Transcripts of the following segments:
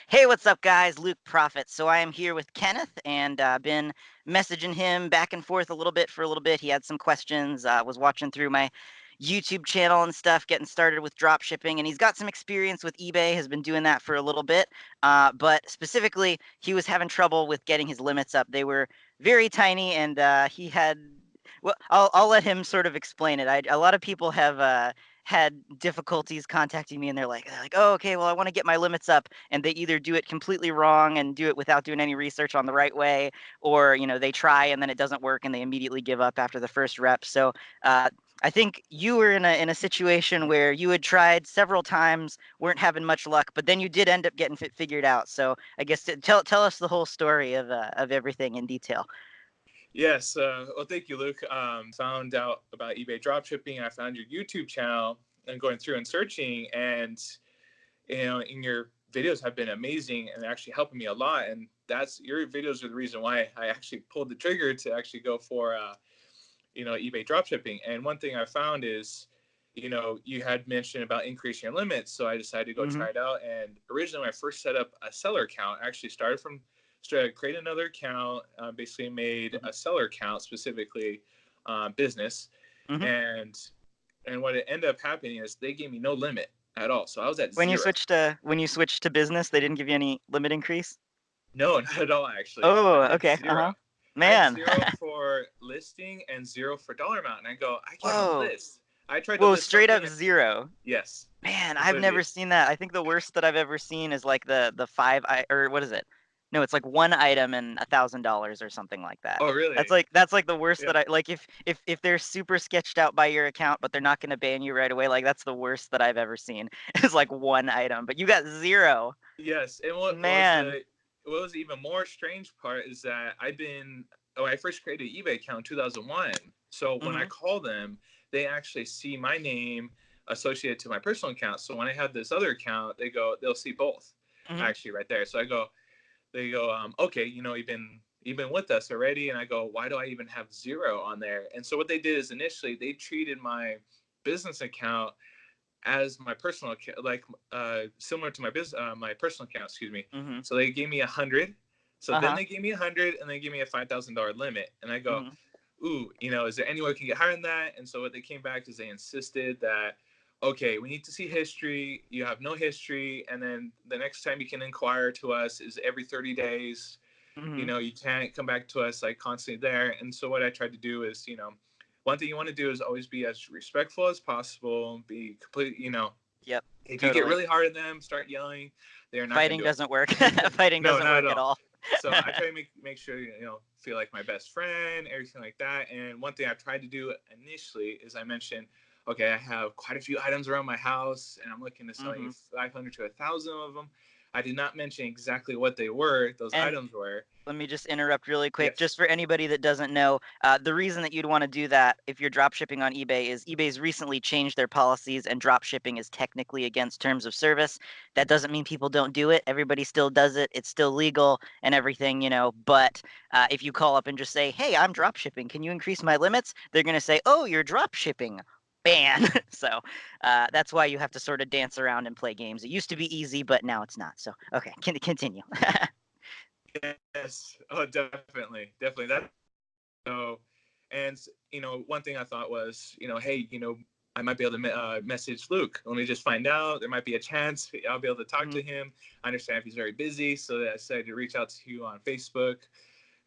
Hey, what's up, guys? LukeProfits. So I am here with Kenneth, and been messaging him back and forth a little bit for a little bit. He had some questions. Was watching through my YouTube channel and stuff, getting started with drop shipping, and he's got some experience with eBay. Has been doing that for a little bit, but specifically, he was having trouble with getting his limits up. They were very tiny, and he had. Well, I'll let him sort of explain it. A lot of people have had difficulties contacting me, and they're like, oh, okay, well, I want to get my limits up, and they either do it completely wrong and do it without doing any research on the right way, or they try and then it doesn't work and they immediately give up after the first rep. So I think you were in a situation where you had tried several times, weren't having much luck, but then you did end up getting it figured out. So I guess tell us the whole story of everything in detail. Yes. Well, thank you, Luke. Found out about eBay dropshipping. I found your YouTube channel and going through and searching, and in your videos have been amazing and actually helping me a lot. And that's your videos are the reason why I actually pulled the trigger to actually go for eBay dropshipping. And one thing I found is, you had mentioned about increasing your limits, so I decided to go Hmm. try it out. And originally, when I first set up a seller account, I actually started create another account, basically made Hmm. a seller account specifically business, Hmm. and what it ended up happening is they gave me no limit at all, so I was at When you zero. switched to business, they didn't give you any limit increase? No, not at all, actually. Oh, I had okay. zero. I had Man. zero for listing and zero for dollar amount, and I go, I can't even Whoa. list. I tried to Whoa, list straight something. up 0. Yes, Man, I've completely. never seen that. I think the worst that I've ever seen is like the or what is it? No, it's like one item and $1,000 or something like that. Oh, That's really? like that's like the worst Yeah. that I like if they're super sketched out by your account, but they're not gonna ban you right away. Like that's the worst that I've ever seen. It's like one item, but you got 0. Yes, and Man. what was the even more strange part is that when I first created an eBay account in 2001. So when I Mm-hmm. call them, they actually see my name associated to my personal account. So when I have this other account, they'll see both Mm-hmm. actually right there. So they go, okay, you've been with us already, and I go, why do I even have zero on there? And so what they did is initially they treated my business account as my personal account, like similar to my personal account, excuse me. Mm-hmm. So they gave me 100. So then Uh-huh. they gave me 100, and they gave me a $5,000 limit, and I go, Mm-hmm. ooh, is there any way we can get higher than that? And so what they came back is they insisted that, okay, we need to see history. You have no history, and then the next time you can inquire to us is every 30 days. Mm-hmm. You can't come back to us like constantly there. And so what I tried to do is, one thing you want to do is always be as respectful as possible, be complete, Yep, if you get totally. really hard at them, start yelling, they're not going Fighting to do doesn't work. it. Fighting No, doesn't not at work at all. all. So I try to make sure feel like my best friend, everything like that. And one thing I tried to do initially is I mentioned, okay, I have quite a few items around my house, and I'm looking to sell you Mm-hmm. 500 to 1,000 of them. I did not mention exactly what those And items were. let me just interrupt really quick, Yes. just for anybody that doesn't know. The reason that you'd want to do that if you're drop shipping on eBay is eBay's recently changed their policies, and drop shipping is technically against terms of service. That doesn't mean people don't do it. Everybody still does it. It's still legal and everything. But if you call up and just say, "Hey, I'm drop shipping. Can you increase my limits?" They're gonna say, "Oh, you're drop shipping." Ban. So that's why you have to sort of dance around and play games. It used to be easy, but now it's not. So okay, continue. Yes. Oh, definitely, definitely. So, and one thing I thought was, hey, I might be able to message Luke. Let me just find out. There might be a chance I'll be able to talk Mhm. to him. I understand if he's very busy, so I decided to reach out to you on Facebook,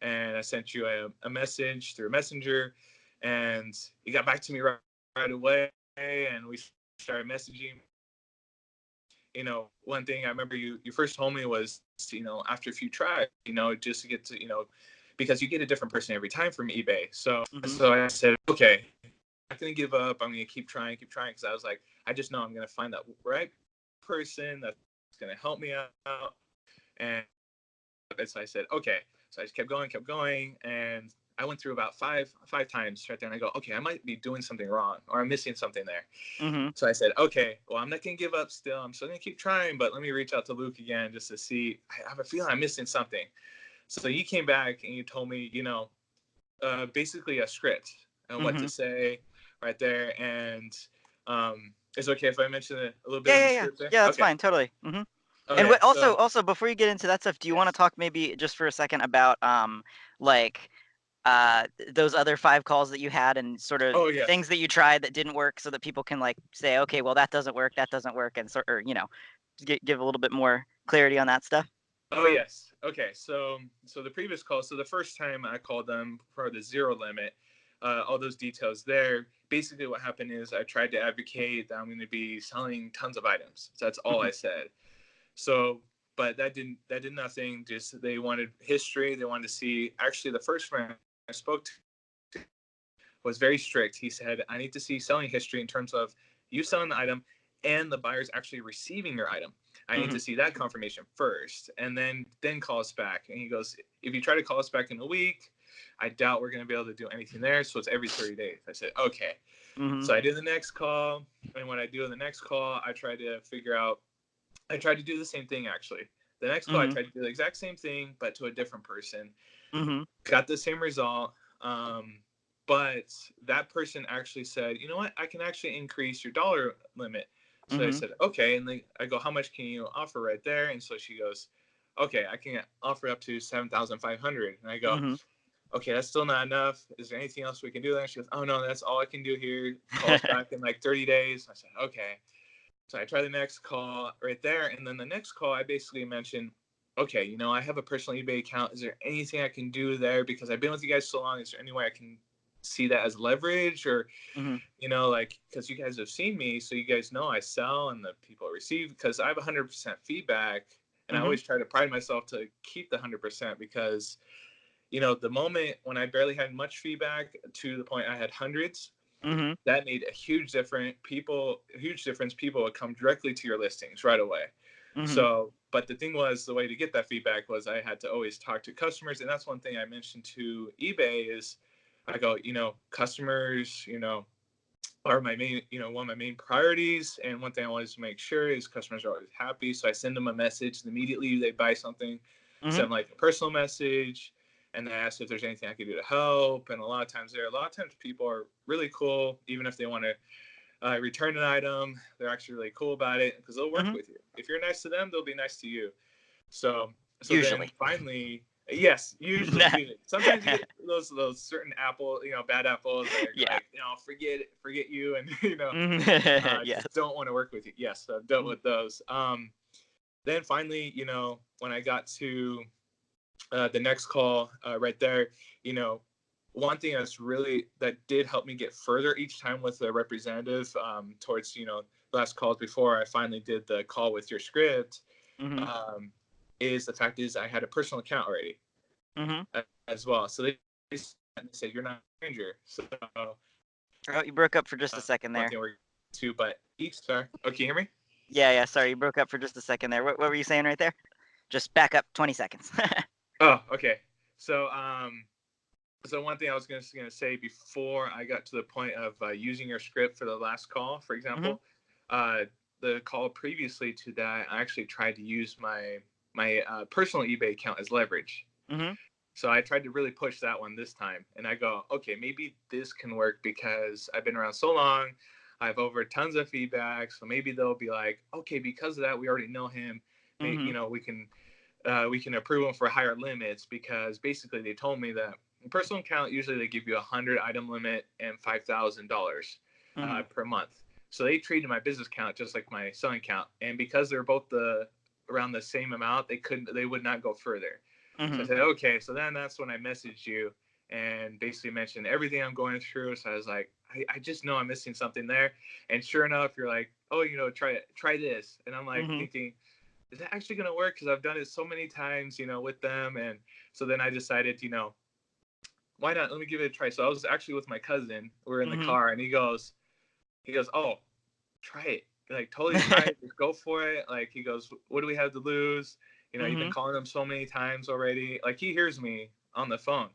and I sent you a message through Messenger, and you got back to me right away, and we started messaging. One thing I remember you first told me was, after a few tries, just to get to, because you get a different person every time from eBay. So Mhm. so I said, okay, I'm not gonna give up. I'm gonna keep trying, because I was like, I just know I'm gonna find that right person that's gonna help me out. And so I said, okay. So I just kept going, and I went through about five times right there, and I go, okay, I might be doing something wrong, or I'm missing something there. Mhm. So I said, okay, well, I'm not going to give up still. I'm still going to keep trying, but let me reach out to Luke again just to see. I have a feeling I'm missing something. So you came back and you told me, basically a script and what to Mhm. say right there. And it's okay if I mention a little bit Yeah, of the yeah, yeah. script there? Yeah, that's Okay. fine. Totally. Mhm. And Okay, what so also before you get into that stuff, do you want to yes. talk maybe just for a second about like those other 5 calls that you had and sort of Oh yes. things that you tried that didn't work so that people can like say, okay, well that doesn't work, and sort or give a little bit more clarity on that stuff. Oh yes. Okay. So the previous call. So the first time I called them for the zero limit, all those details there. Basically, what happened is I tried to advocate that I'm going to be selling tons of items. So that's all Mhm. I said. So, but that did nothing. Just they wanted history. They wanted to see. Actually, the first friend I spoke to was very strict. He said, I need to see selling history in terms of you selling the item and the buyers actually receiving your item. I need to Mhm. see that confirmation first and then call us back. And he goes, if you try to call us back in a week, I doubt we're going to be able to do anything there. So it's every 30 days. I said, okay. Mhm. So I did the next call. And when I do the next call, I tried to do the same thing actually. The next call, I Mhm. tried to do the exact same thing, but to a different person. Mhm. Got the same result. But that person actually said, you know what, I can actually increase your dollar limit. So I Mhm. said, okay. And I go, how much can you offer right there? And so she goes, okay, I can offer up to 7,500. And I go, Mhm. okay, that's still not enough. Is there anything else we can do there? She goes, oh no, that's all I can do here. Call us back in like 30 days. I said, okay. So I try the next call right there. And then the next call, I basically mentioned, okay, I have a personal eBay account. Is there anything I can do there? Because I've been with you guys so long. Is there any way I can see that as leverage? Or, Mhm. like, because you guys have seen me, so you guys know I sell and the people receive, because I have 100% feedback. And I Mhm. always try to pride myself to keep the 100% because, the moment when I barely had much feedback to the point I had hundreds, Mhm. that made a huge difference. People would come directly to your listings right away. Mhm. So, but the thing was, the way to get that feedback was I had to always talk to customers. And that's one thing I mentioned to eBay is I go, customers, are my main, one of my main priorities. And one thing I always make sure is customers are always happy. So I send them a message, and immediately they buy something, Mhm. send them like a personal message, and they ask if there's anything I could do to help. And a lot of times people are really cool, even if they want to return an item. They're actually really cool about it because they'll work Mhm. with you. If you're nice to them, they'll be nice to you. So so then Usually. finally, yes, usually sometimes you get those certain bad apples that are Yeah. like, forget you, and Mhm. just Yes. don't want to work with you. Yes, I've dealt Mhm. with those. Then finally, when I got to the next call right there, you know, one thing that did help me get further each time with the representative, towards last calls before I finally did the call with your script, Mhm. um, is the fact is I had a personal account already Mhm. as well. So they said you're not a stranger. So Oh, you broke up for just a second one there. thing we're to, but each sorry. Oh, can you hear me? Yeah, yeah. Sorry, you broke up for just a second there. What were you saying right there? Just back up 20 seconds. Oh, okay. So so one thing I was gonna say before I got to the point of using your script for the last call, for Mhm. example, uh, the call previously to that, I actually tried to use my personal eBay account as leverage. Mhm. So I tried to really push that one this time, and I go, okay, maybe this can work because I've been around so long. I have over tons of feedback, so maybe they'll be like, okay, because of that, we already know him. Maybe, Mhm. we can approve them for higher limits because basically they told me that in personal account usually they give you 100 item limit and $5,000 Mhm. per month. So they treated my business account just like my selling account, and because they're both around the same amount, they would not go further. So I Mhm. said, okay. So then that's when I messaged you and basically mentioned everything I'm going through. So I was like, I just know I'm missing something there. And sure enough, you're like, oh, try this. And I'm like Mhm. thinking, is that actually going to work? Because I've done it so many times, with them. And so then I decided, why not? Let me give it a try. So I was actually with my cousin. We're in the Mhm. car, and he goes, oh, try it. Like totally try it. Just go for it. Like he goes, what do we have to lose? You've been Mhm. calling him so many times already. Like he hears me on the phone.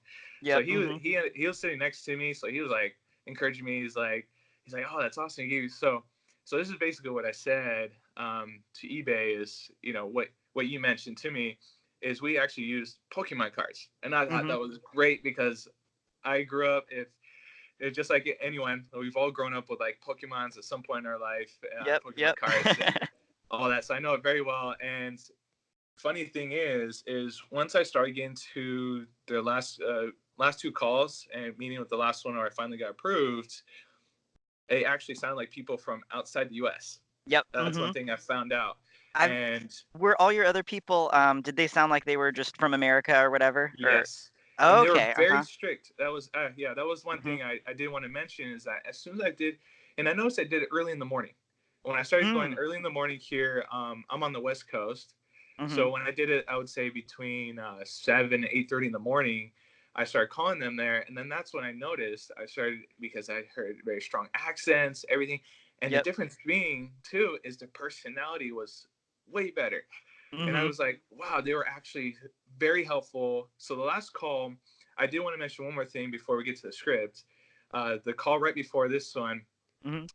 So Yep. Mhm. he was sitting next to me. So he was like encouraging me. He's like, oh, that's awesome. So this is basically what I said to eBay is, what you mentioned to me is we actually used Pokemon cards, and I thought Mhm. that was great because I grew up if it's just like anyone. We've all grown up with like Pokemons at some point in our life, Yep. Pokemon Yep. cards, and all that. So I know it very well. And funny thing is once I started getting to the last two calls and meeting with the last one where I finally got approved, it actually sounded like people from outside the U.S. Yep. That's one thing I found out. I've And Were all your other people, did they sound like they were just from America or whatever? Or yes, and oh, they were okay. very Uh-huh. strict. That was yeah, that was one Mhm. thing I did want to mention is that as soon as I did, and I noticed I did it early in the morning. When I started going Mm. early in the morning here, I'm on the West Coast, Mhm. so when I did it, I would say between 7 8:30 in the morning. I started calling them there, and then that's when I noticed I started because I heard very strong accents, everything, and the Yep. difference being too is the personality was way better. And I Mhm. was like, wow, they were actually very helpful. So the last call, I did want to mention one more thing before we get to the script. The call right before this one, Mhm.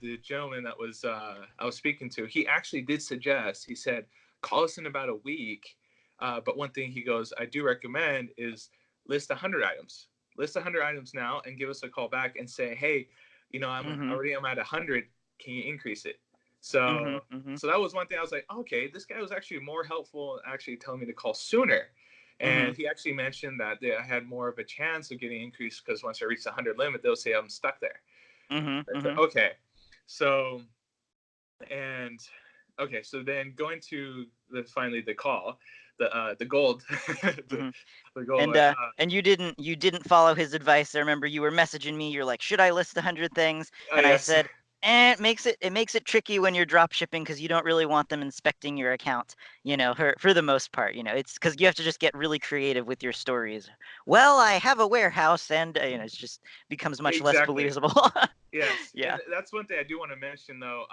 the gentleman that was I was speaking to, he actually did suggest. He said, call us in about a week. But one thing he goes, I do recommend is list 100 items. List 100 items now and give us a call back and say, hey, Mhm. I'm at 100. Can you increase it? Mhm. So Mhm. so that was one thing I was like, okay, this guy was actually more helpful, actually telling me to call sooner. Mhm. And he actually mentioned that I had more of a chance of getting increased because once I reach the 100 limit, they'll say I'm stuck there. Mhm. I said, Mhm. okay. So and okay, so then going to finally the call, the gold, the, Mhm. the gold. And you didn't follow his advice. I remember you were messaging me. You're like, "Should I list 100 things?" Oh And I yes, said, it makes it tricky when you're drop shipping because you don't really want them inspecting your account, for the most part. It's because you have to just get really creative with your stories. Well, I have a warehouse, and it's just becomes much less exactly. believable. Yes, and Yeah. that's one thing I do want to mention though.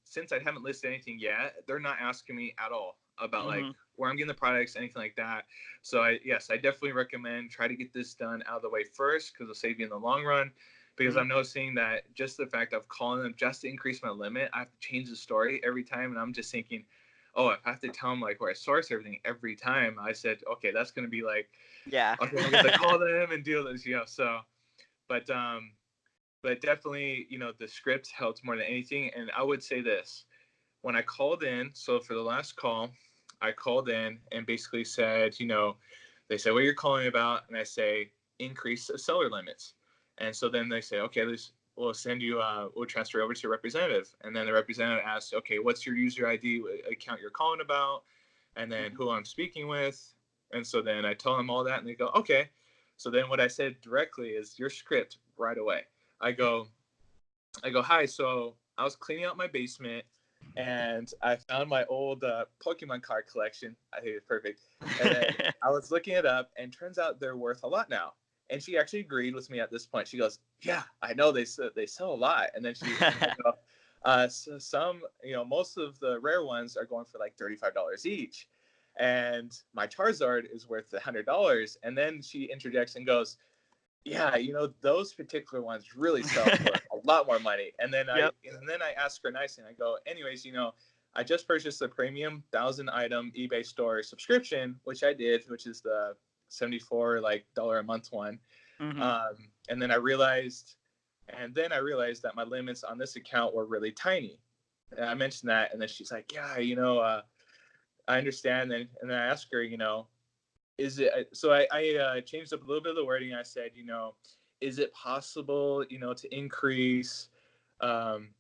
Since I haven't listed anything yet, they're not asking me at all about like Mhm. where I'm getting the products, anything like that. So I definitely recommend try to get this done out of the way first because it'll save you in the long run. Because Mhm. I'm noticing that just the fact of calling them just to increase my limit, I have to change the story every time, and I'm just thinking, oh, I have to tell them like where I source everything every time. I said, okay, that's gonna be like, Yeah. okay, I'm gonna call them and do this, So, but definitely, the script helped more than anything. And I would say this when I called in, so for the last call, I called in and basically said, they say what you're calling about, and I say increase the seller limits. And so then they say, okay, we'll send you, we'll transfer over to your representative. And then the representative asks, okay, what's your user ID account you're calling about? And then Mhm. who I'm speaking with. And so then I tell them all that, and they go, okay. So then what I said directly is your script right away. I go, hi. So I was cleaning out my basement and I found my old Pokemon card collection. I think it's perfect. And then I was looking it up, and turns out they're worth a lot now. And she actually agreed with me at this point. She goes, "Yeah, I know they sell a lot." And then I go, so some, most of the rare ones are going for like $35 each, and my Charizard is worth $100. And then she interjects and goes, yeah, those particular ones really sell for a lot more money. Yep. And then I ask her nicely, and I go, anyways, I just purchased a premium 1,000 item eBay store subscription, which I did, which is the 74 like dollar a month one. Mhm. Um, and then I realized, that my limits on this account were really tiny. And I mentioned that, and then she's like, yeah, I understand. And then I asked her, is it so I changed up a little bit of the wording. I said, is it possible, to increase um,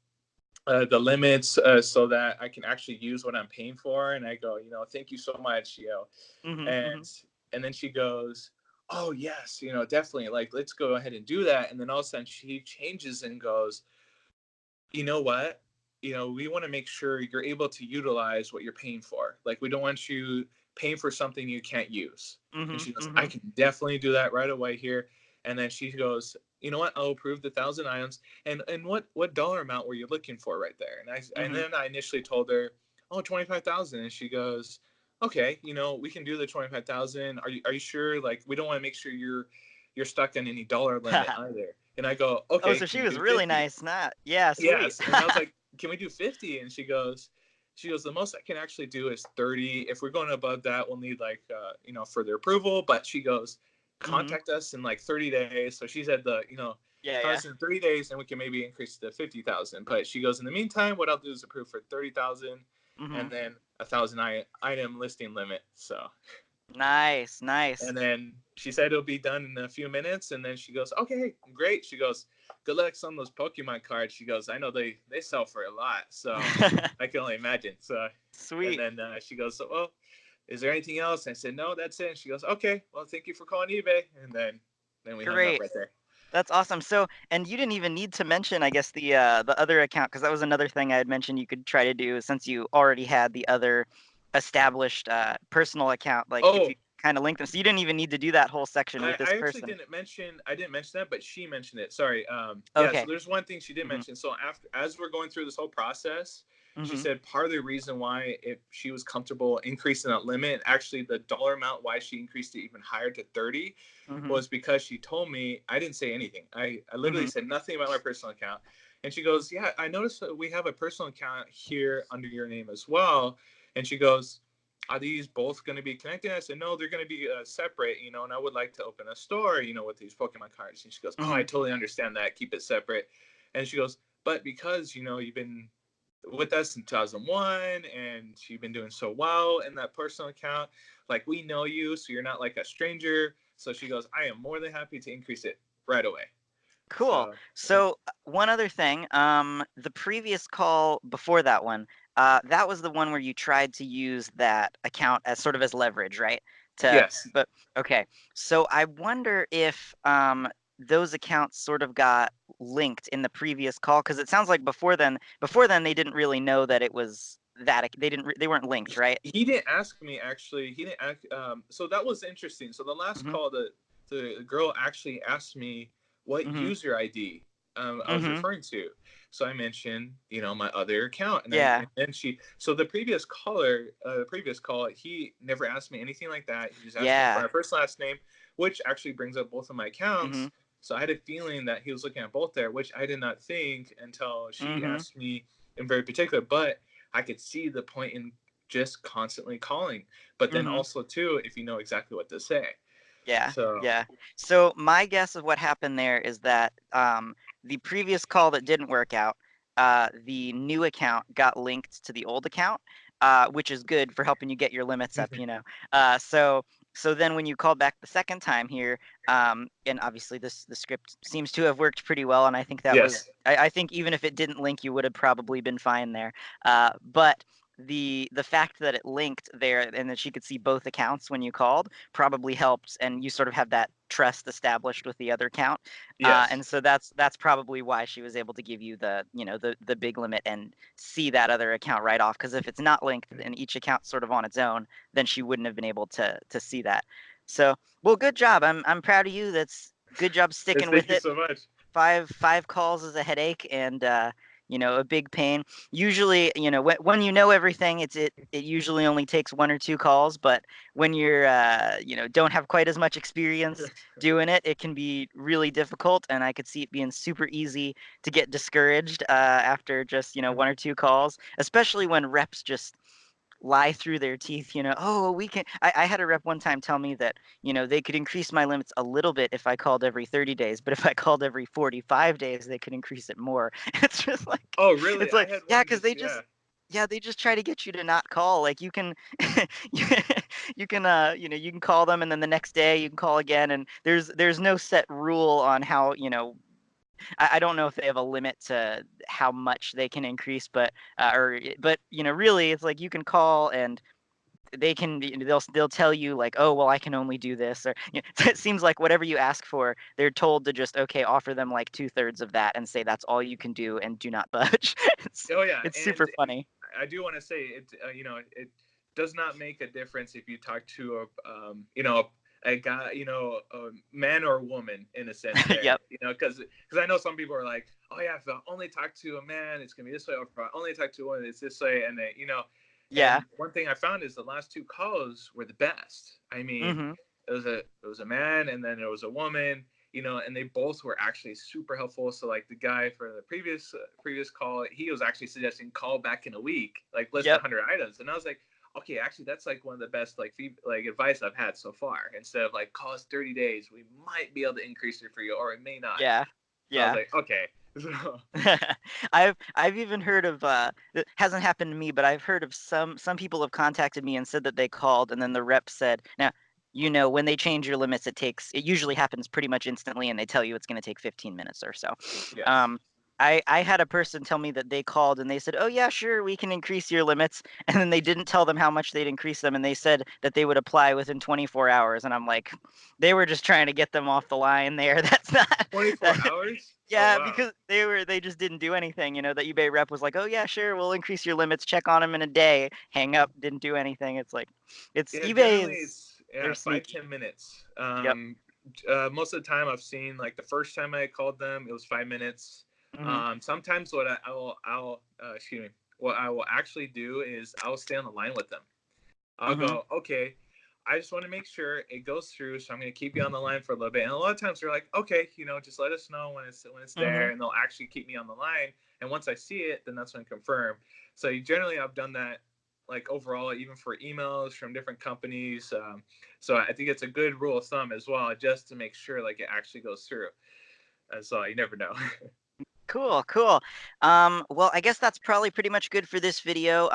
the limits so that I can actually use what I'm paying for? And I go, thank you so much, Mhm. and Mhm. then she goes, oh yes, definitely, like let's go ahead and do that. And then all of a sudden she changes and goes, you know what? We want to make sure you're able to utilize what you're paying for. Like, we don't want you paying for something you can't use. And Mhm. she goes, I Mhm. can definitely do that right away here. And then she goes, you know what? I'll approve the 1,000 items. And what dollar amount were you looking for right there? And Mhm. then I initially told her, oh, 25,000. And she goes, okay, we can do the 25,000. Are you sure? Like, we don't want to make sure you're stuck on any dollar limit either. And I go, Oh, okay, so can she we was do really 50? nice, not yeah, sweet. Yes. And I was like, can we do 50? And she goes, the most I can actually do is 30. If we're going above that, we'll need like, further approval. But she goes, Mhm. contact us in like 30 days. So she said Yeah, yeah. contact us in 30 days and we can maybe increase to 50,000. But she goes, in the meantime, what I'll do is approve for 30,000. Mhm. and then 1,000 item listing limit. So, Nice, nice. and then she said it'll be done in a few minutes, and then she goes, "Okay, great." She goes, "Good luck on those Pokemon cards." She goes, "I know they sell for a lot, so I can only imagine." So, and Sweet. then she goes, "So, well, is there anything else?" I said, "No, that's it." And she goes, "Okay, well, thank you for calling eBay." And then we hung up Great. right there. That's awesome. So, and you didn't even need to mention, I guess, the other account because that was another thing I had mentioned you could try to do since you already had the other established personal account. Like if you Oh, kind of link them, so you didn't even need to do that whole section with this I actually person. didn't mention that, but she mentioned it. Sorry. Yeah. So Okay. there's one thing she did Mhm. mention. So as we're going through this whole process, she Mhm. said part of the reason why if she was comfortable increasing that limit, actually the dollar amount why she increased it even higher to 30, Mhm. was because she told me I didn't say anything. I literally Mhm. said nothing about my personal account, and she goes, "Yeah, I noticed that we have a personal account here under your name as well," and she goes, are these both going to be connected? I said, no, they're going to be separate, and I would like to open a store, with these Pokemon cards. And she goes, oh, I Mhm. totally understand that. Keep it separate. And she goes, but because, you've been with us in 2001 and you've been doing so well in that personal account, like we know you, so you're not like a stranger. So she goes, I am more than happy to increase it right away. Cool. So, yeah. So one other thing, the previous call before that one, that was the one where you tried to use that account as sort of as leverage, right? To, Yes. but okay. So I wonder if those accounts sort of got linked in the previous call because it sounds like before then they didn't really know that it was they weren't linked, right? He didn't ask me actually. He didn't ask. So that was interesting. So the last Mhm. call, the girl actually asked me what Mhm. user ID I was Mhm. referring to. So I mentioned, my other account, Yeah. and then so the previous caller, the previous call, he never asked me anything like that. He just asked me for Yeah. my first last name, which actually brings up both of my accounts. Mhm. So I had a feeling that he was looking at both there, which I did not think until she Mhm. asked me in very particular. But I could see the point in just constantly calling, but then Mhm. also too, if you know exactly what to say. Yeah, So yeah. So my guess of what happened there is that the previous call that didn't work out, the new account got linked to the old account, which is good for helping you get your limits up, you know. Uh, so so then when you call back the second time here, and obviously the script seems to have worked pretty well, and I think that was yes. I think even if it didn't link, you would have probably been fine there. But the fact that it linked there and that she could see both accounts when you called probably helped and you sort of have that trust established with the other account Yes. and so that's probably why she was able to give you the big limit and see that other account right off because if it's not linked and each account's sort of on its own then she wouldn't have been able to see that so well good job I'm proud of you that's good job Yes, sticking with thank you it so much. five calls is a headache and a big pain usually when you know everything it usually only takes one or two calls but when you're don't have quite as much experience doing it can be really difficult and I could see it being super easy to get discouraged after just one or two calls especially when reps just lie through their teeth, oh, we can. I had a rep one time tell me that, they could increase my limits a little bit if I called every 30 days, but if I called every 45 days, they could increase it more. It's just like, Oh, really? it's I like, had yeah, one because just yeah. yeah, they just try to get you to not call. Like you can, you you can call them and then the next day you can call again. And there's no set rule on how, I don't know if they have a limit to how much they can increase, but really, it's like you can call and they can they'll tell you like, oh well, I can only do this, or it seems like whatever you ask for, they're told to just okay, offer them like 2/3 of that and say that's all you can do and do not budge. it's Oh yeah, it's super and funny. I do want to say it. It does not make a difference if you talk to a guy, a man or a woman in a sense. There, Yep. because I know some people are like, oh yeah, if I only talk to a man, it's gonna be this way, or if I only talk to a woman, it's this way, and they. Yeah. And one thing I found is the last two calls were the best. I mean, Mhm. it was a man, and then there was a woman, and they both were actually super helpful. So like the guy for the previous call, he was actually suggesting call back in a week, like list Yep. 100 items, and I was like, okay, actually that's like one of the best like advice I've had so far. Instead of like call us 30 days, we might be able to increase it for you, or it may not. Yeah. So I was Yeah. like, okay. So, I've even heard of it hasn't happened to me, but I've heard of some people have contacted me and said that they called, and then the rep said, now, when they change your limits, it usually happens pretty much instantly, and they tell you it's going to take 15 minutes or so. yes. Um, I had a person tell me that they called and they said, "Oh yeah, sure, we can increase your limits," and then they didn't tell them how much they'd increase them, and they said that they would apply within 24 hours, and I'm like, they were just trying to get them off the line there. That's not 24 that. hours? Oh, Yeah, wow. because they just didn't do anything. The eBay rep was like, "Oh yeah, sure, we'll increase your limits. Check on them in a day." Hang up, didn't do anything. It's like, it's Yeah, eBay generally is it's they're five, sneaky. 10 minutes. Yep. Most of the time I've seen like the first time I called them, it was 5 minutes. Hmm. Sometimes what I'll excuse me, what I will actually do is I'll stay on the line with them. I'll Hmm. go, okay, I just want to make sure it goes through, so I'm going to keep you on the line for a little bit. And a lot of times they're like, okay, just let us know when it's Hmm. there, and they'll actually keep me on the line. And once I see it, then that's when I confirm. So generally, I've done that like overall, even for emails from different companies. So I think it's a good rule of thumb as well, just to make sure like it actually goes through. So you never know. Cool, cool. Well, I guess that's probably pretty much good for this video.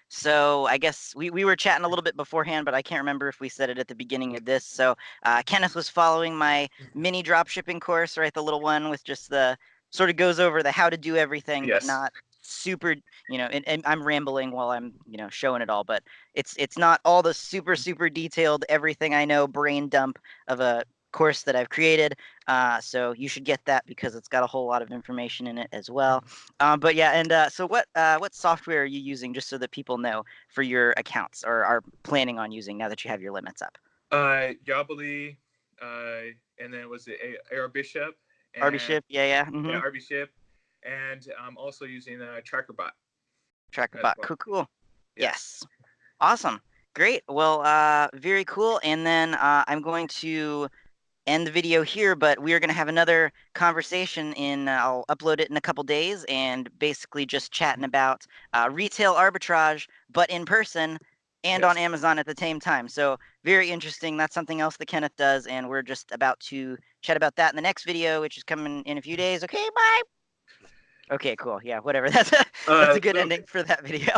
So I guess we were chatting a little bit beforehand, but I can't remember if we said it at the beginning of this. So Kenneth was following my mini drop shipping course, right? The little one with just the sort of goes over the how to do everything, but Yes. not super, and I'm rambling while I'm, showing it all, but it's not all the super detailed everything I know brain dump of a course that I've created. So you should get that because it's got a whole lot of information in it as well. But yeah, and so what software are you using just so that people know for your accounts or are planning on using now that you have your limits up? Yabali, and then was it AR Bishop RB and Ship, yeah, yeah, mm-hmm. RB Ship, and I'm also using TrackerBot as TrackerBot, well. cool, cool. Yes. Yes, awesome, great. Well, very cool. And then I'm going to end the video here, but we are going to have another conversation I'll upload it in a couple days and basically just chatting about retail arbitrage, but in person and on Yes. Amazon at the same time. So very interesting. That's something else that Kenneth does. And we're just about to chat about that in the next video, which is coming in a few days. Okay, bye. Okay, cool. Yeah, whatever. That's a good Luke, ending for that video.